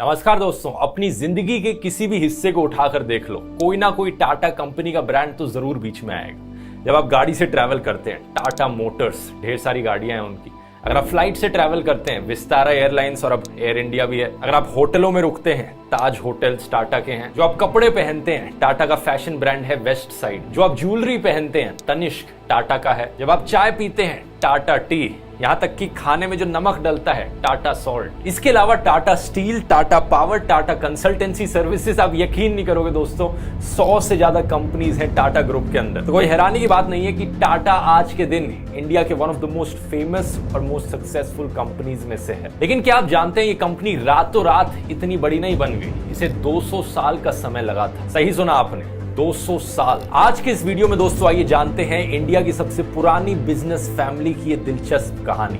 नमस्कार दोस्तों, अपनी जिंदगी के किसी भी हिस्से को उठाकर देख लो, कोई ना कोई टाटा कंपनी का ब्रांड तो जरूर बीच में आएगा। जब आप गाड़ी से ट्रैवल करते हैं, टाटा मोटर्स, ढेर सारी गाड़ियां हैं उनकी। अगर आप फ्लाइट से ट्रैवल करते हैं, विस्तारा एयरलाइंस और अब एयर इंडिया भी है। अगर आप होटलों में रुकते हैं, ताज होटल्स टाटा के हैं। जो आप कपड़े पहनते हैं, टाटा का फैशन ब्रांड है वेस्ट साइड। जो आप ज्वेलरी पहनते हैं, तनिष्क टाटा का है। जब आप चाय पीते हैं, टाटा टी। यहाँ तक कि खाने में जो नमक डलता है, टाटा सॉल्ट। इसके अलावा Tata steel, Tata power, Tata consultancy services. आप यकीन नहीं करोगे दोस्तों, 100 से ज्यादा कंपनीज हैं टाटा ग्रुप के अंदर। तो कोई हैरानी की बात नहीं है कि टाटा आज के दिन इंडिया के one of the most famous और मोस्ट सक्सेसफुल कंपनीज में से है। लेकिन क्या आप जानते हैं ये कंपनी रातों रात इतनी बड़ी नहीं बन गई। इसे 200 साल का समय लगा था। सही सुना आपने, 200 साल। आज के इस वीडियो में दोस्तों आइए जानते हैं इंडिया की सबसे पुरानी बिजनेस फैमिली की ये दिलचस्प कहानी।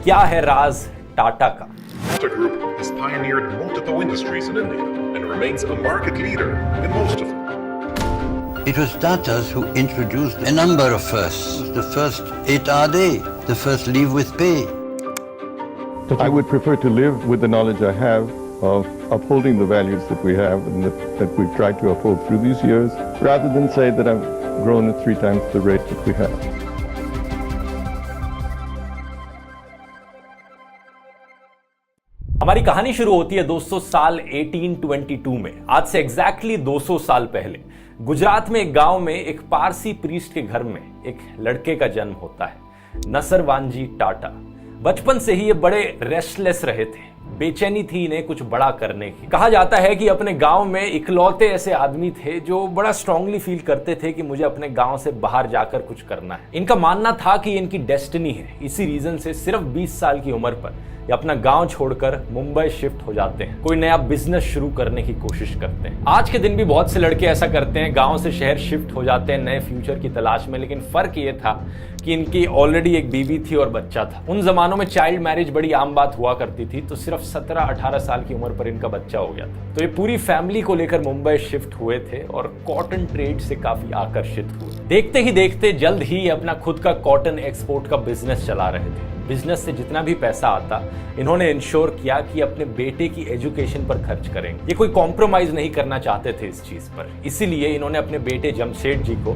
क्या है राज टाटा का। Tata Group has pioneered multiple industries in India and remains a market leader in most of them. It was Tatas who introduced a number of firsts. The first 8-hour day, the first leave with pay. I would prefer to live with the knowledge I have of upholding the values that we have and that we've tried to uphold through these years, rather than say that I've grown at 3 times the rate that we have. हमारी कहानी शुरू होती है दोस्तों साल 1822 में। आज से एग्जैक्टली 200 साल पहले गुजरात में एक गांव में एक पारसी प्रीस्ट के घर में एक लड़के का जन्म होता है, नसरवानजी टाटा। बचपन से ही ये बड़े रेस्टलेस रहे थे, बेचैनी थी इन्हें कुछ बड़ा करने की। कहा जाता है कि अपने गांव में इकलौते ऐसे आदमी थे जो बड़ा स्ट्रांगली फील करते थे कि मुझे अपने गांव से बाहर जाकर कुछ करना है। इनका मानना था कि इनकी डेस्टिनी है। इसी रीजन से सिर्फ 20 साल की उम्र पर ये अपना गांव छोड़कर मुंबई शिफ्ट हो जाते हैं। कोई नया बिजनेस शुरू करने की कोशिश करते हैं। आज के दिन भी बहुत से लड़के ऐसा करते हैं, गांव से शहर शिफ्ट हो जाते हैं नए फ्यूचर की तलाश में। लेकिन फर्क ये था कि इनकी ऑलरेडी एक बीवी थी और बच्चा था। उन जमानों में चाइल्ड मैरिज बड़ी आम बात हुआ करती थी, तो सिर्फ 17-18 साल की उम्र पर इनका बच्चा हो गया था। तो ये पूरी फैमिली को लेकर मुंबई शिफ्ट हुए थे और कॉटन ट्रेड से काफी आकर्षित हुए। देखते ही देखते जल्द ही अपना खुद का कॉटन एक्सपोर्ट का बिजनेस चला रहे थे। बिजनेस से जितना भी पैसा आता, इन्होंने इंश्योर किया कि अपने बेटे की एजुकेशन पर खर्च करेंगे। ये कोई कॉम्प्रोमाइज नहीं करना चाहते थे इस चीज पर। इसीलिए इन्होंने अपने बेटे जमशेद जी को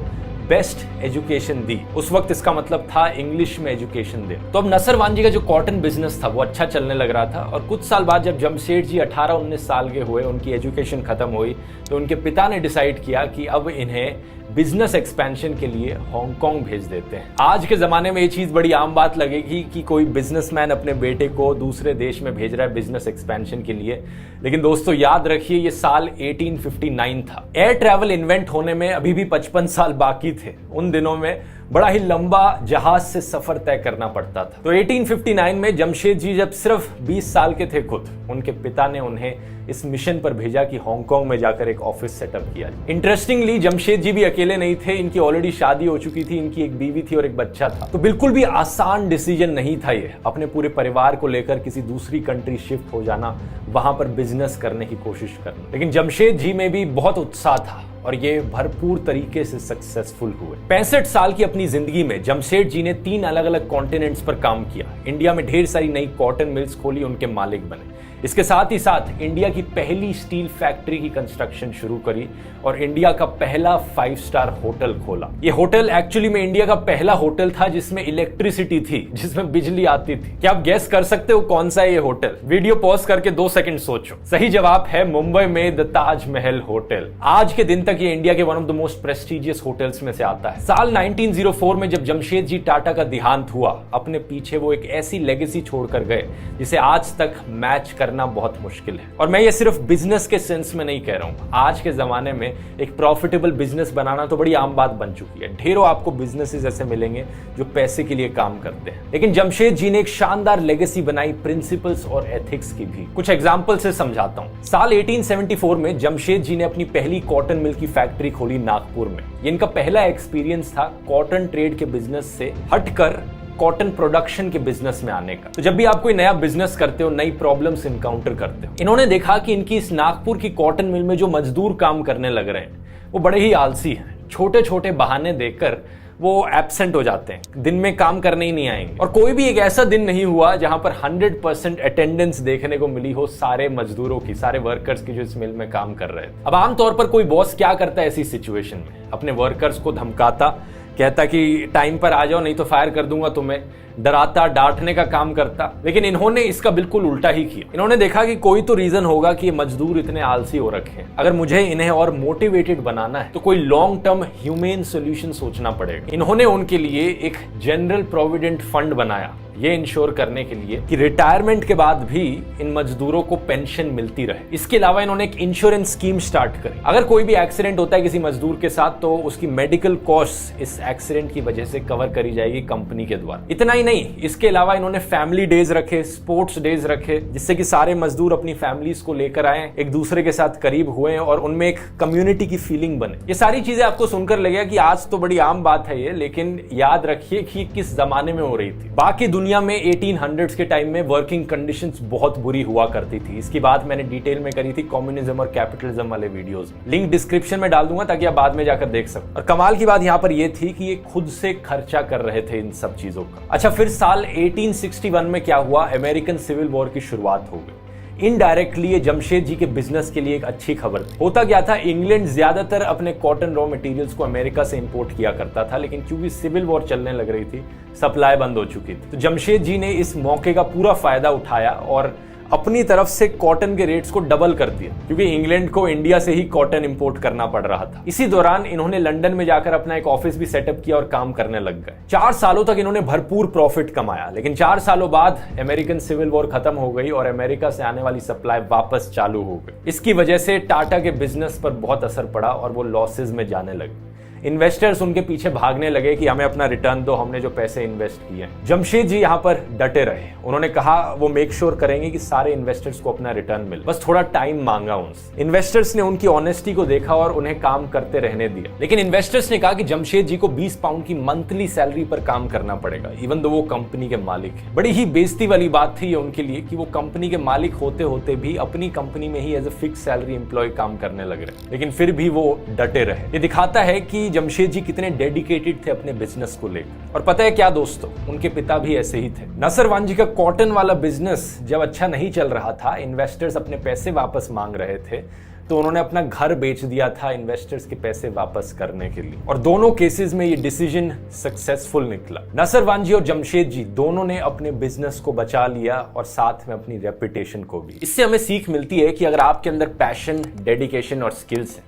बेस्ट एजुकेशन दी। उस वक्त इसका मतलब था इंग्लिश में एजुकेशन दे। तो अब नसरवान जी का जो कॉटन बिजनेस था वो अच्छा चलने लग रहा था। और कुछ साल बाद जब जमशेद जी 18-19 साल के हुए, उनकी एजुकेशन खत्म हुई, तो उनके पिता ने डिसाइड किया कि अब इन्हें बिजनेस एक्सपेंशन के लिए हांगकांग भेज देते हैं। आज के जमाने में ये चीज बड़ी आम बात लगेगी कि कोई बिजनेसमैन अपने बेटे को दूसरे देश में भेज रहा है बिजनेस एक्सपेंशन के लिए। लेकिन दोस्तों याद रखिए, ये साल 1859 था। एयर ट्रैवल इन्वेंट होने में अभी भी 55 साल बाकी थे। उन दिनों में बड़ा ही लंबा जहाज से सफर तय करना पड़ता था। तो 1859 में जमशेद जी जब सिर्फ 20 साल के थे खुद, उनके पिता ने उन्हें इस मिशन पर भेजा कि हांगकांग में जाकर एक ऑफिस सेटअप किया। इंटरेस्टिंगली जमशेद जी भी अकेले नहीं थे, इनकी ऑलरेडी शादी हो चुकी थी, इनकी एक बीवी थी और एक बच्चा था। तो बिल्कुल भी आसान डिसीजन नहीं था ये, अपने पूरे परिवार को लेकर किसी दूसरी कंट्री शिफ्ट हो जाना, वहां पर बिजनेस करने की कोशिश करना। लेकिन जमशेद जी में भी बहुत उत्साह था और ये भरपूर तरीके से सक्सेसफुल हुए। 65 साल की अपनी जिंदगी में जमशेद जी ने 3 अलग अलग कॉन्टिनेंट्स पर काम किया। इंडिया में ढेर सारी नई कॉटन मिल्स खोली, उनके मालिक बने। इसके साथ ही साथ इंडिया की पहली स्टील फैक्ट्री की कंस्ट्रक्शन शुरू करी और इंडिया का पहला 5 स्टार होटल खोला। ये होटल एक्चुअली में इंडिया का पहला होटल था जिसमें इलेक्ट्रिसिटी थी, जिसमें बिजली आती थी। क्या आप गेस कर सकते हो कौन सा है ये होटल? वीडियो पॉज करके 2 सेकंड सोचो। सही जवाब है मुंबई में द ताजमहल होटल। आज के दिन तक ये इंडिया के one of the most prestigious hotels में से आता है। साल 1904 में जब जमशेद जी टाटा का देहांत हुआ, अपने पीछे वो एक ऐसी लेगेसी छोड़कर गए जिसे आज तक मैच करना बहुत मुश्किल है। और मैं ये सिर्फ बिजनेस के सेंस में नहीं कह रहा हूं। आज के जमाने में एक प्रॉफिटेबल बिजनेस बनाना तो बड़ी आम बात बन चुकी है। ढेरों आपको बिजनेसेस ऐसे मिलेंगे जो पैसे के लिए काम करते हैं। लेकिन जमशेद जी ने एक शानदार लेगेसी बनाई, प्रिंसिपल्स और एथिक्स की भी। कुछ एग्जांपल से समझाता हूं। साल 1874 में जमशेद जी ने अपनी पहली कॉटन मिल की फैक्ट्री खोली नागपुर में। ये इनका पहला एक्सपीरियंस था कॉटन ट्रेड के बिजनेस से हटकर कॉटन प्रोडक्शन के बिजनेस में आने का। तो जब भी आप कोई नया बिजनेस करते हो, नई प्रॉब्लम्स इनकाउंटर करते हो, इन्होंने देखा कि इनकी इस नागपुर की कॉटन मिल में जो मजदूर काम करने लग रहे हैं वो बड़े ही आलसी हैं। छोटे छोटे बहाने देकर वो एब्सेंट हो जाते हैं, दिन में काम करने ही नहीं आएंगे। और कोई भी एक ऐसा दिन नहीं हुआ जहां पर 100% अटेंडेंस देखने को मिली हो सारे मजदूरों की, सारे वर्कर्स की जो इस मिल में काम कर रहे थे। अब आमतौर पर कोई बॉस क्या करता है ऐसी सिचुएशन में? अपने वर्कर्स को धमकाता, कहता कि टाइम पर आ जाओ नहीं तो फायर कर दूंगा तुम्हें, डराता, डांटने का काम करता। लेकिन इन्होंने इसका बिल्कुल उल्टा ही किया। इन्होंने देखा कि कोई तो रीजन होगा कि ये मजदूर इतने आलसी हो रखे हैं, अगर मुझे इन्हें और मोटिवेटेड बनाना है तो कोई लॉन्ग टर्म ह्यूमेन सोल्यूशन सोचना पड़ेगा। इन्होंने उनके लिए एक जनरल प्रोविडेंट फंड बनाया, ये इंश्योर करने के लिए कि रिटायरमेंट के बाद भी इन मजदूरों को पेंशन मिलती रहे। इसके अलावा इन्होंने एक इंश्योरेंस स्कीम स्टार्ट करी। अगर कोई भी एक्सीडेंट होता है किसी मजदूर के साथ तो उसकी मेडिकल कॉस्ट इस एक्सीडेंट की वजह से कवर करी जाएगी कंपनी के द्वारा। इतना ही नहीं, इसके अलावा इन्होंने फैमिली डेज रखे, स्पोर्ट्स डेज रखे, जिससे कि सारे मजदूर अपनी फैमिलीज को लेकर आए, एक दूसरे के साथ करीब हुए और उनमें एक कम्युनिटी की फीलिंग बने। ये सारी चीजें आपको सुनकर लगेगा कि आज तो बड़ी आम बात है ये, लेकिन याद रखिए कि किस जमाने में हो रही थी। बाकी दुनिया में 1800s के टाइम में वर्किंग कंडीशंस बहुत बुरी हुआ करती थी। इसकी बात मैंने डिटेल में करी थी कम्युनिज्म और कैपिटलिज्म वाले वीडियोस में, लिंक डिस्क्रिप्शन में डाल दूंगा ताकि आप बाद में जाकर देख सको। और कमाल की बात यहां पर यह थी कि ये खुद से खर्चा कर रहे थे इन सब चीजों का। अच्छा, फिर साल 1861 में क्या हुआ? अमेरिकन सिविल वॉर की शुरुआत हो गई। इनडायरेक्टली ये जमशेद जी के बिजनेस के लिए एक अच्छी खबर थी। होता क्या था, इंग्लैंड ज्यादातर अपने कॉटन रॉ मटेरियल्स को अमेरिका से इंपोर्ट किया करता था, लेकिन क्योंकि सिविल वॉर चलने लग रही थी, सप्लाई बंद हो चुकी थी। तो जमशेद जी ने इस मौके का पूरा फायदा उठाया और अपनी तरफ से कॉटन के रेट्स को डबल कर दिया, क्योंकि इंग्लैंड को इंडिया से ही कॉटन इंपोर्ट करना पड़ रहा था। इसी दौरान इन्होंने लंदन में जाकर अपना एक ऑफिस भी सेटअप किया और काम करने लग गए। 4 सालों तक इन्होंने भरपूर प्रॉफिट कमाया, लेकिन 4 सालों बाद अमेरिकन सिविल वॉर खत्म हो गई और अमेरिका से आने वाली सप्लाई वापस चालू हो गई। इसकी वजह से टाटा के बिजनेस पर बहुत असर पड़ा और वो लॉसेज में जाने लगे। इन्वेस्टर्स उनके पीछे भागने लगे कि हमें अपना रिटर्न दो, हमने जो पैसे इन्वेस्ट किए हैं। जमशेद जी यहाँ पर डटे रहे। उन्होंने कहा वो मेक श्योर करेंगे कि सारे इन्वेस्टर्स को अपना रिटर्न मिले, बस थोड़ा टाइम मांगा उनसे। इन्वेस्टर्स ने उनकी ऑनेस्टी को देखा और उन्हें काम करते रहने दिया। लेकिन इन्वेस्टर्स ने कहा कि जमशेद जी को 20 पाउंड की मंथली सैलरी पर काम करना पड़ेगा, इवन दो वो कंपनी के मालिक है। बड़ी ही बेइज्जती वाली बात थी ये उनके लिए कि वो कंपनी के मालिक होते होते भी अपनी कंपनी में ही as a fix salary employee काम करने लग रहे, लेकिन फिर भी वो डटे रहे। ये दिखाता है कि जमशेद जी कितने डेडिकेटेड थे अपने बिजनेस को लेकर। और पता है क्या दोस्तों, उनके पिता भी ऐसे ही थे। नसरवान जी का कॉटन वाला बिजनेस जब अच्छा नहीं चल रहा था, इन्वेस्टर्स अपने पैसे वापस मांग रहे थे, तो उन्होंने अपना घर बेच दिया था इन्वेस्टर्स के पैसे वापस करने के लिए। और दोनों केसेस में ये डिसीजन सक्सेसफुल निकला। नसरवान जी और जमशेद जी दोनों ने अपने बिजनेस को बचा लिया और साथ में अपनी रेपुटेशन को भी। इससे हमें सीख मिलती है कि अगर आपके अंदर पैशन, डेडिकेशन और स्किल्स है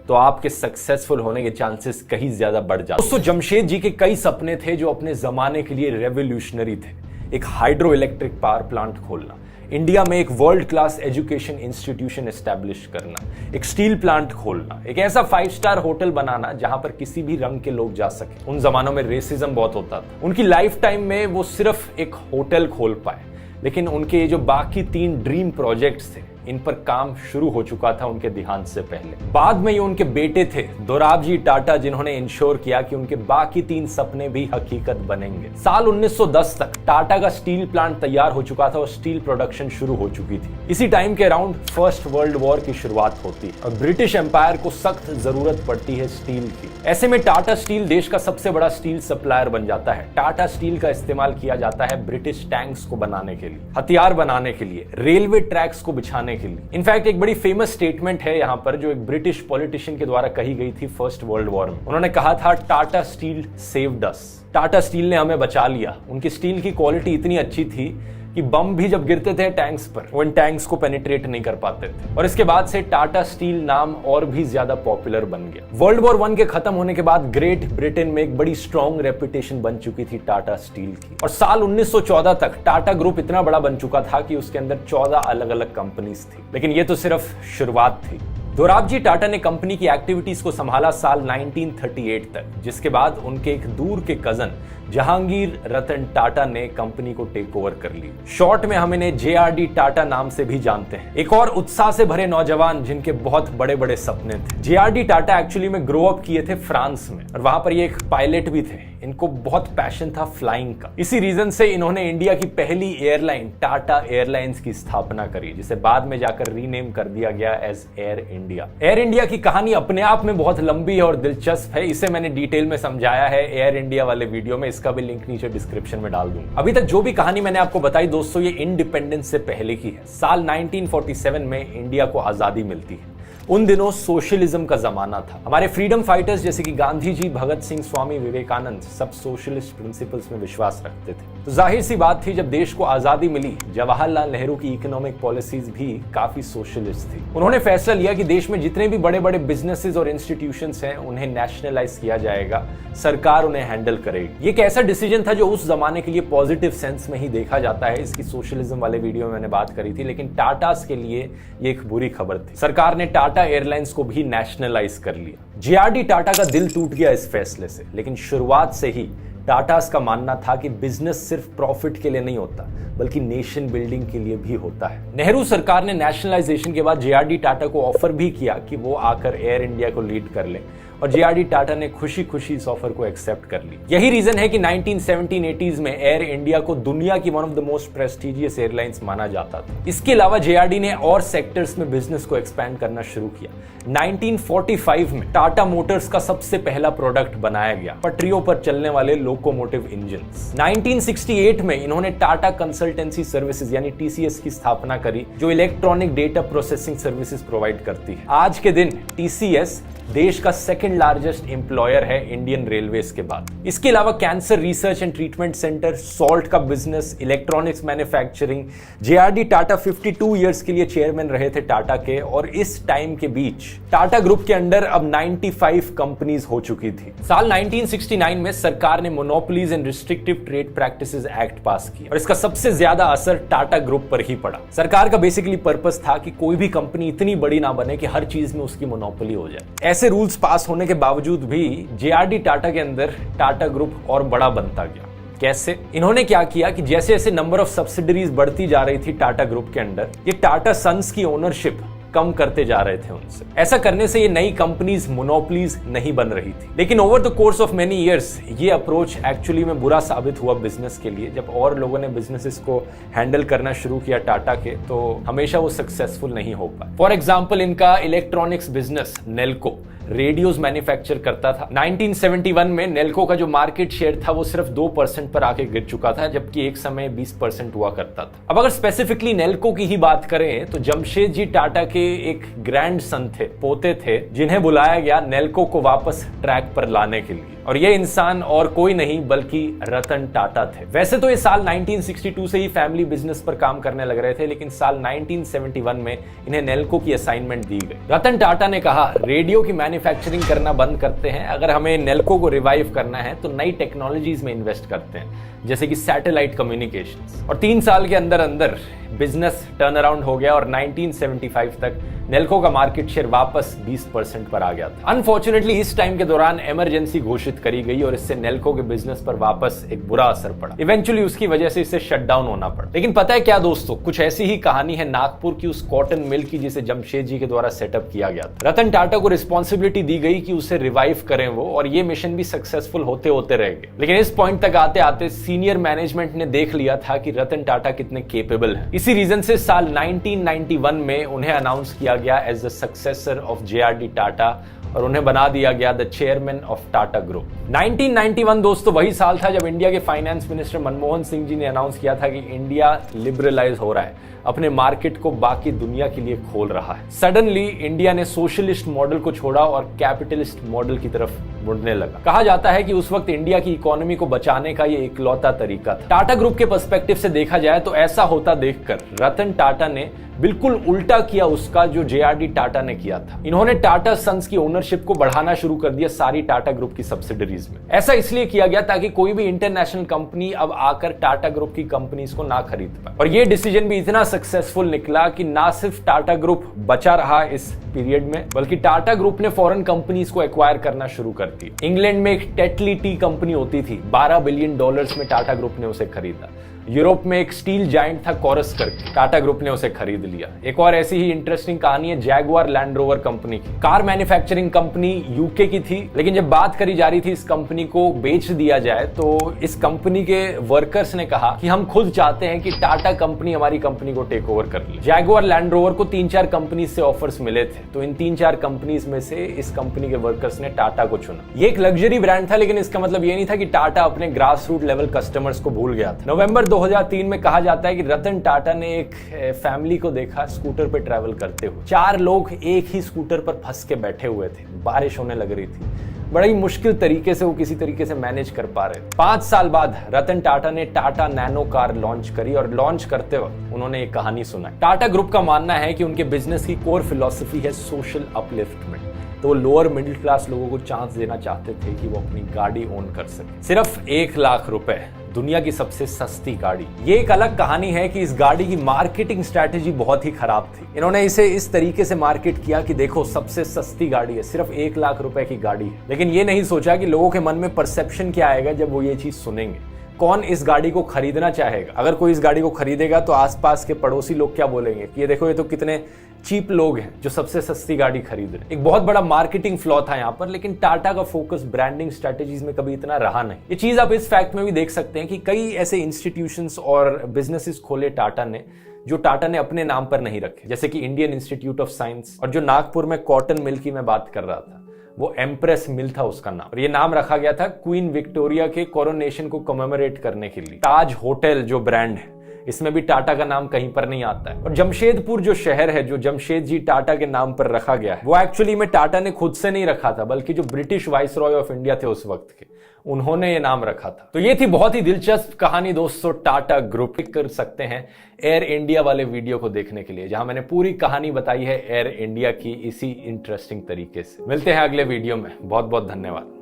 तो आपके सक्सेसफुल होने के चांसेस कहीं ज्यादा बढ़ जाते हैं। दोस्तों, जमशेद जी के कई सपने थे जो अपने जमाने के लिए रेवोल्यूशनरी थे। एक हाइड्रो इलेक्ट्रिक पावर प्लांट खोलना, इंडिया में एक world class education institution establish करना, एक स्टील प्लांट खोलना, एक ऐसा 5 स्टार होटल बनाना जहां पर किसी भी रंग के लोग जा सके। उन जमानों में रेसिज्म बहुत होता था। उनकी लाइफ टाइम में वो सिर्फ एक होटल खोल पाए, लेकिन उनके जो बाकी 3 ड्रीम प्रोजेक्ट्स थे, इन पर काम शुरू हो चुका था उनके देहांत से पहले। बाद में ये उनके बेटे थे दोराबजी टाटा, जिन्होंने इंश्योर किया कि उनके बाकी 3 सपने भी हकीकत बनेंगे। साल 1910 तक टाटा का स्टील प्लांट तैयार हो चुका था और स्टील प्रोडक्शन शुरू हो चुकी थी। इसी टाइम के अराउंड फर्स्ट वर्ल्ड वॉर की शुरुआत होती है और ब्रिटिश एम्पायर को सख्त जरूरत पड़ती है स्टील की। ऐसे में टाटा स्टील देश का सबसे बड़ा स्टील सप्लायर बन जाता है। टाटा स्टील का इस्तेमाल किया जाता है ब्रिटिश टैंक्स को बनाने के लिए, हथियार बनाने के लिए, रेलवे ट्रैक्स को बिछाने के लिए। इनफैक्ट एक बड़ी फेमस स्टेटमेंट है यहाँ पर जो एक ब्रिटिश पॉलिटिशियन के द्वारा कही गई थी फर्स्ट वर्ल्ड वॉर में। उन्होंने कहा था, Tata steel saved us. Tata steel ने हमें बचा लिया। उनकी स्टील की क्वालिटी इतनी अच्छी थी कि बम भी जब गिरते थे टैंक्स पर, वो इन टैंक्स को पेनिट्रेट नहीं कर पाते थे। और इसके बाद से टाटा स्टील नाम और भी ज्यादा पॉपुलर बन गया। वर्ल्ड वॉर 1 के खत्म होने के बाद ग्रेट ब्रिटेन में एक बड़ी स्ट्रॉन्ग रेपुटेशन बन चुकी थी टाटा स्टील की। और साल 1914 तक टाटा ग्रुप इतना बड़ा बन चुका था कि उसके अंदर 14 अलग अलग कंपनीज थी। लेकिन ये तो सिर्फ शुरुआत थी। दोराबजी टाटा ने कंपनी की एक्टिविटीज को संभाला साल 1938 तक, जिसके बाद उनके एक दूर के कजन जहांगीर रतन टाटा ने कंपनी को टेक ओवर कर ली। शॉर्ट में हम इन्हें JRD टाटा नाम से भी जानते हैं। एक और उत्साह से भरे नौजवान जिनके बहुत बड़े बड़े सपने थे। JRD टाटा एक्चुअली में ग्रो अप किए थे फ्रांस में और वहां पर ये एक पायलट भी थे। इनको बहुत पैशन था फ्लाइंग का। इसी रीजन से इन्होंने इंडिया की पहली एयरलाइन टाटा एयरलाइंस की स्थापना करी, जिसे बाद में जाकर रीनेम कर दिया गया as Air India. Air India की कहानी अपने आप में बहुत लंबी है और दिलचस्प है। इसे मैंने डिटेल में समझाया है एयर इंडिया वाले वीडियो में, इसका भी लिंक नीचे डिस्क्रिप्शन में डाल दूंगा। अभी तक जो भी कहानी मैंने आपको बताई दोस्तों, ये इंडिपेंडेंस से पहले की है। साल 1947 में इंडिया को आजादी मिलती है। उन दिनों सोशलिज्म का जमाना था। हमारे फ्रीडम फाइटर्स जैसे कि गांधी जी, भगत सिंह, स्वामी विवेकानंद सब सोशलिस्ट प्रिंसिपल्स में विश्वास रखते थे। तो जाहिर सी बात थी, जब देश को आजादी मिली, जवाहरलाल नेहरू की इकोनॉमिक पॉलिसीज भी काफी सोशलिस्ट थी। उन्होंने फैसला लिया कि देश में जितने भी बड़े बड़े बिजनेसेस और इंस्टीट्यूशंस हैं उन्हें नेशनलाइज किया जाएगा, सरकार उन्हें हैंडल करेगी। ये एक ऐसा डिसीजन था जो उस जमाने के लिए पॉजिटिव सेंस में ही देखा जाता है। इसकी सोशलिज्म वाले वीडियो में मैंने बात करी थी, लेकिन टाटास के लिए ये एक बुरी खबर थी। सरकार ने टाटा एयरलाइंस को भी नेशनलाइज कर लिया। JRD टाटा का दिल टूट गया इस फैसले से, लेकिन शुरुआत से ही टाटास का मानना था कि बिजनेस सिर्फ प्रॉफिट के लिए नहीं होता, बल्कि नेशन बिल्डिंग के लिए भी होता है। नेहरू सरकार ने नेशनलाइजेशन के बाद JRD टाटा को ऑफर भी किया कि वो आकर एयर इंडिया को लीड कर ले, और JRD टाटा ने खुशी खुशी इस ऑफर को एक्सेप्ट कर ली। यही रीजन है कि 1970-80s में एयर इंडिया को दुनिया की one of the most prestigious airlines माना जाता था। इसके अलावा JRD ने और सेक्टर्स में बिजनेस को एक्सपैंड करना शुरू किया। 1945 में टाटा मोटर्स का सबसे पहला प्रोडक्ट बनाया गया, पटरियों पर चलने वाले लोकोमोटिव इंजन्स। 1968 में इन्होंने टाटा कंसल्टेंसी सर्विसेज यानी TCS की स्थापना करी, जो electronic data processing services provide करती है। आज के दिन TCS देश का सेकंड लार्जेस्ट एम्प्लॉयर है इंडियन रेलवेज के बाद। इसके अलावा cancer research and treatment centre, salt का business, electronics manufacturing. JRD Tata 52 years के लिए चेयरमैन रहे थे टाटा के, और इस टाइम के बीच टाटा ग्रुप के अंडर अब 95 कंपनीज हो चुकी थी। साल 1969 में सरकार ने monopolies and restrictive trade practices act पास किया, और इसका सबसे ज्यादा असर टाटा ग्रुप पर ही पड़ा। सरकार का बेसिकली पर्पस था कि कोई भी कंपनी इतनी बड़ी ना बने कि हर चीज में उसकी मोनोपोली हो जाए। ऐसे रूल्स पास होने के बावजूद भी JRD टाटा के अंदर टाटा ग्रुप और बड़ा बनता गया। कैसे? इन्होंने क्या किया कि जैसे जैसे नंबर ऑफ सब्सिडरीज बढ़ती जा रही थी टाटा ग्रुप के अंडर, ये टाटा सन्स की ओनरशिप कम करते जा रहे थे उनसे। ऐसा करने से ये नई कंपनीज मोनोपोलीज नहीं बन रही थी। लेकिन over the course of many years ये अप्रोच एक्चुअली में बुरा साबित हुआ बिजनेस के लिए। जब और लोगों ने बिजनेसेस को हैंडल करना शुरू किया टाटा के, तो हमेशा वो सक्सेसफुल नहीं हो पाए। फॉर एग्जाम्पल, इनका electronics business Nelco radios manufacture करता था। 1971 में नेल्को का जो मार्केट शेयर था वो सिर्फ 2% पर आके गिर चुका था, जबकि एक समय 20% हुआ करता था। अब अगर स्पेसिफिकली नेल्को की ही बात करें तो जमशेदजी टाटा के एक ग्रैंड सन थे, पोते थे, जिन्हें बुलाया गया नेल्को को वापस ट्रैक पर लाने के लिए, और ये इंसान और कोई नहीं बल्कि रतन टाटा थे। वैसे तो ये साल 1962 से ही फैमिली बिजनेस पर काम करने लग रहे थे, लेकिन साल 1971 में इन्हें नेल्को की असाइनमेंट दी गई। रतन टाटा ने कहा, रेडियो की मैन्युफैक्चरिंग करना बंद करते हैं, अगर हमें नेल्को को रिवाइव करना है तो नई टेक्नोलॉजीज में इन्वेस्ट करते हैं, जैसे कि सैटेलाइट कम्युनिकेशंस। और 3 साल के अंदर अंदर बिजनेस टर्न अराउंड हो गया और 1975 तक नेल्को का मार्केट शेयर वापस 20% पर आ गया था। अनफॉर्चुनेटली इस टाइम के दौरान इमरजेंसी घोषित करी गई और इससे नेल्को के बिजनेस पर वापस एक बुरा असर पड़ा। इवेंचुअली उसकी वजह से इसे शट डाउन होना पड़ा। लेकिन पता है क्या दोस्तों, कुछ ऐसी ही कहानी है नागपुर की उस कॉटन मिल की, जिसे जमशेदजी के द्वारा सेटअप किया गया था। रतन टाटा को रिस्पॉन्सिबिलिटी दी गई कि उसे रिवाइव करें वो, और ये मिशन भी सक्सेसफुल होते होते रह गए। लेकिन इस पॉइंट तक आते आते सीनियर मैनेजमेंट ने देख लिया था कि रतन टाटा कितने केपेबल हैं। इसी रीजन से साल 1991 में उन्हें अनाउंस किया गया as the successor of JRD Tata, और उन्हें बना दिया गया the chairman of Tata group. 1991 दोस्तों वही साल था जब इंडिया के फाइनेंस मिनिस्टर मनमोहन सिंह जी ने अनाउंस किया था कि इंडिया लिबरलाइज हो रहा है, अपने मार्केट को बाकी दुनिया के लिए खोल रहा है। सडनली इंडिया ने सोशलिस्ट मॉडल को छोड़ा और कैपिटलिस्ट मॉडल की तरफ मुड़ने लगा। कहा जाता है कि उस वक्त इंडिया की इकोनॉमी को बचाने का ये इकलौता तरीका था। टाटा ग्रुप के पर्सपेक्टिव से देखा जाए तो ऐसा होता देखकर रतन टाटा ने बिल्कुल उल्टा किया उसका जो JRD टाटा ने किया था। इन्होंने टाटा सन्स की ओनरशिप को बढ़ाना शुरू कर दिया सारी टाटा ग्रुप की सब्सिडरीज में। ऐसा इसलिए किया गया ताकि कोई भी इंटरनेशनल कंपनी अब आकर टाटा ग्रुप की कंपनीज को ना खरीद पाए। और ये डिसीजन भी इतना सक्सेसफुल निकला कि ना सिर्फ टाटा ग्रुप बचा रहा इस पीरियड में, बल्कि टाटा ग्रुप ने फॉरेन कंपनीज को एक्वायर करना शुरू कर कर दिया। इंग्लैंड में एक टेटली टी कंपनी होती थी, $12 बिलियन में टाटा ग्रुप ने उसे खरीदा। यूरोप में एक स्टील जायंट था कोरस करके, टाटा ग्रुप ने उसे खरीद लिया। एक और ऐसी ही इंटरेस्टिंग कहानी है जैगुआर लैंड रोवर कंपनी की। कार मैन्युफैक्चरिंग कंपनी यूके की थी, लेकिन जब बात करी जा रही थी इस कंपनी को बेच दिया जाए तो इस कंपनी के वर्कर्स ने कहा कि हम खुद चाहते हैं कि टाटा कंपनी हमारी कंपनी को टेक ओवर कर ले। जैगुआर लैंड रोवर को 3-4 कंपनी से ऑफर्स मिले थे, तो इन 3-4 कंपनीज में से इस कंपनी के वर्कर्स ने टाटा को चुना। ये एक लग्जरी ब्रांड था, लेकिन इसका मतलब ये नहीं था कि टाटा अपने ग्रास रूट लेवल कस्टमर्स को भूल गया था। नवंबर 2003 में कहा जाता है कि रतन टाटा ने एक फैमिली को देखा स्कूटर पे ट्रैवल करते हुए। 4 लोग एक ही स्कूटर पर फंस के बैठे हुए थे, बारिश होने लग रही थी, बड़ी मुश्किल तरीके से वो किसी तरीके से मैनेज कर पा रहे थे। 5 साल बाद रतन टाटा ने टाटा नैनो कार लॉन्च करी और लॉन्च करते वक्त उन्होंने एक कहानी सुनाई। टाटा ग्रुप का मानना है कि उनके बिजनेस की कोर फिलॉसफी है सोशल अपलिफ्टमेंट, तो वो लोअर मिडिल क्लास लोगों को चांस देना चाहते थे कि वो अपनी गाड़ी ओन कर सके। सिर्फ 1 लाख रुपए, दुनिया की सबसे सस्ती गाड़ी। ये एक अलग कहानी है कि इस गाड़ी की मार्केटिंग स्ट्रैटेजी बहुत ही खराब थी। इन्होंने इसे इस तरीके से मार्केट किया कि देखो सबसे सस्ती गाड़ी है, सिर्फ 1 लाख रुपए की गाड़ी है। लेकिन ये नहीं सोचा कि लोगों के मन में परसेप्शन क्या आएगा जब वो ये चीज सुनेंगे। कौन इस गाड़ी को खरीदना चाहेगा? अगर कोई इस गाड़ी को खरीदेगा तो आसपास के पड़ोसी लोग क्या बोलेंगे कि ये देखो ये तो कितने चीप लोग हैं जो सबसे सस्ती गाड़ी खरीद रहे। एक बहुत बड़ा मार्केटिंग फ्लॉ था यहाँ पर, लेकिन टाटा का फोकस ब्रांडिंग स्ट्रेटेजीज में कभी इतना रहा नहीं। ये चीज आप इस फैक्ट में भी देख सकते हैं कि कई ऐसे इंस्टीट्यूशंस और बिजनेसेस खोले टाटा ने जो टाटा ने अपने नाम पर नहीं रखे, जैसे कि इंडियन इंस्टीट्यूट ऑफ साइंस, और जो नागपुर में कॉटन मिल की मैं बात कर रहा था वो एम्प्रेस मिल था उसका नाम, और ये नाम रखा गया था क्वीन विक्टोरिया के कोरोनेशन को कमेमोरेट करने के लिए। ताज होटल जो ब्रांड है इसमें भी टाटा का नाम कहीं पर नहीं आता है। और जमशेदपुर जो शहर है जो जमशेद जी टाटा के नाम पर रखा गया है वो एक्चुअली में टाटा ने खुद से नहीं रखा था, बल्कि जो ब्रिटिश वाइसरॉय ऑफ इंडिया थे उस वक्त के, उन्होंने ये नाम रखा था। तो ये थी बहुत ही दिलचस्प कहानी दोस्तों टाटा ग्रुप। क्लिक कर सकते हैं एयर इंडिया वाले वीडियो को देखने के लिए, जहां मैंने पूरी कहानी बताई है एयर इंडिया की इसी इंटरेस्टिंग तरीके से। मिलते हैं अगले वीडियो में, बहुत बहुत धन्यवाद।